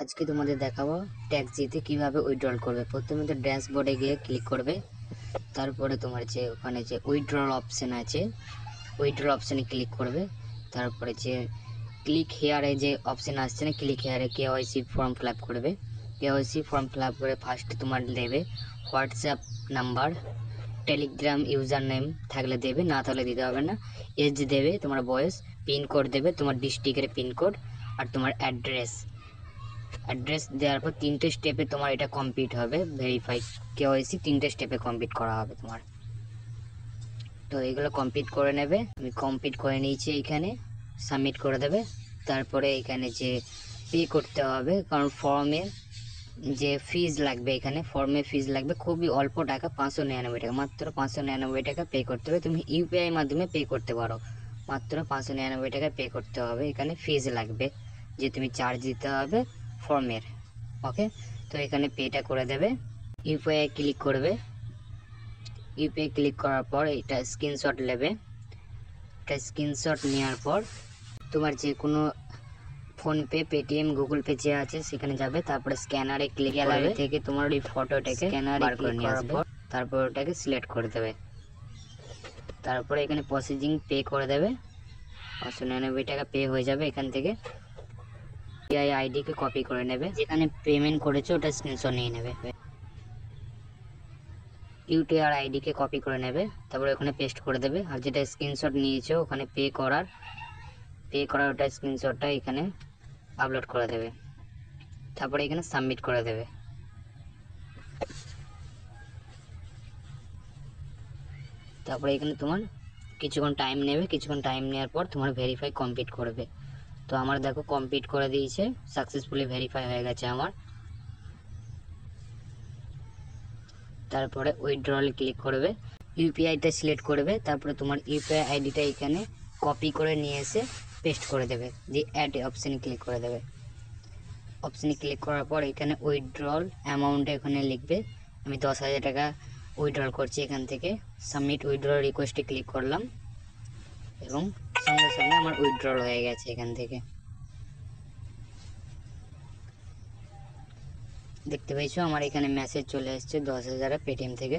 আজকে তোমাদের দেখাবো ট্যাক্সিতে কিভাবে উইথড্রল করবে। প্রথমে তো ড্যাশবোর্ডে গিয়ে ক্লিক করবে, তারপরে তোমার যে ওখানে যে উইথড্রল অপশন আছে উইথড্রল অপশানে ক্লিক করবে। তারপরে যে ক্লিক হেয়ারে যে অপশান আসছে না, ক্লিক হেয়ারে কেওয়াইসি ফর্ম ফিল আপ করবে। কেওয়াইসি ফর্ম ফিল আপ করে ফার্স্টে তোমার দেবে WhatsApp number, Telegram user name থাকলে দেবে, না থাকলে দিতে হবে না। এজ দেবে, তোমার বয়স, পিনকোড দেবে, তোমার ডিস্ট্রিক্টের পিনকোড, আর তোমার অ্যাড্রেস দেওয়ার পর 3টে স্টেপে তোমার এটা কমপ্লিট হবে। ভেরিফাই কেওয়াইসি 3টে স্টেপে কমপ্লিট করা হবে তোমার। তো এগুলো কমপ্লিট করে নেবে। আমি কমপ্লিট করে নিয়েছি, এখানে সাবমিট করে দেবে। তারপরে এখানে যে পে করতে হবে, কারণ ফর্মে যে ফিজ লাগবে, এখানে ফর্মে ফিজ লাগবে খুবই অল্প টাকা, 599 টাকা, মাত্র 599 টাকা পে করতে হবে। তুমি ইউপিআই মাধ্যমে পে করতে পারো, মাত্র 599 টাকা পে করতে হবে। এখানে ফিজ লাগবে যে তুমি চার্জ দিতে হবে ফর্মের। ওকে, তো এখানে পেটা করে দেবে। ইউপিআই ক্লিক করবে। ইউপিআই ক্লিক করার পর এটা স্ক্রিনশট নেবে। এটা স্ক্রিনশট নেওয়ার পর তোমার যে কোনো ফোনপে, পেটিএম, গুগল পে যে আছে সেখানে যাবে। তারপরে স্ক্যানারে ক্লিক গ্যালারি থেকে তোমার ওই ফটোটাকে স্ক্যানারে করে নিয়ে আসবে। তারপর ওটাকে সিলেক্ট করে দেবে। তারপরে এখানে প্রসেসিং পে করে দেবে, 599 টাকা পে হয়ে যাবে। এখান থেকে ইউপিআই আইডিকে কপি করে নেবে, যেখানে পেমেন্ট করেছে ওটা স্ক্রিনশট নিয়ে নেবে। ইউটিআর আইডিকে কপি করে নেবে, তারপরে ওখানে পেস্ট করে দেবে। আর যেটা স্ক্রিনশট নিয়েছো ওখানে পে করার ওটা স্ক্রিনশটটা এখানে আপলোড করে দেবে। তারপরে এখানে সাবমিট করে দেবে। তারপরে এখানে তোমার কিছুক্ষণ টাইম নেবে, কিছুক্ষণ টাইম নেওয়ার পর তোমার ভেরিফাই কমপ্লিট করবে। তো আমার দেখো কমপ্লিট করে দিয়েছে, সাকসেসফুলি ভেরিফাই হয়ে গেছে আমার। তারপরে উইথড্রলে ক্লিক করবে, ইউপিআইটা সিলেক্ট করবে, তারপরে তোমার ইউপিআই আইডিটা এখানে কপি করে নিয়ে এসে পেস্ট করে দেবে, যে অ্যাড অপশানে ক্লিক করে দেবে। অপশানে ক্লিক করার পর এখানে উইথড্রল অ্যামাউন্ট এখানে লিখবে। আমি 10,000 টাকা উইথড্রল করছি এখান থেকে। সাবমিট উইথড্রল রিকোয়েস্টে ক্লিক করলাম এবং সঙ্গে সঙ্গে আমার উইথড্রল হয়ে গেছে এখান থেকে। দেখতে পেয়েছো আমার এখানে মেসেজ চলে এসেছে 10,000 পেটিএম থেকে।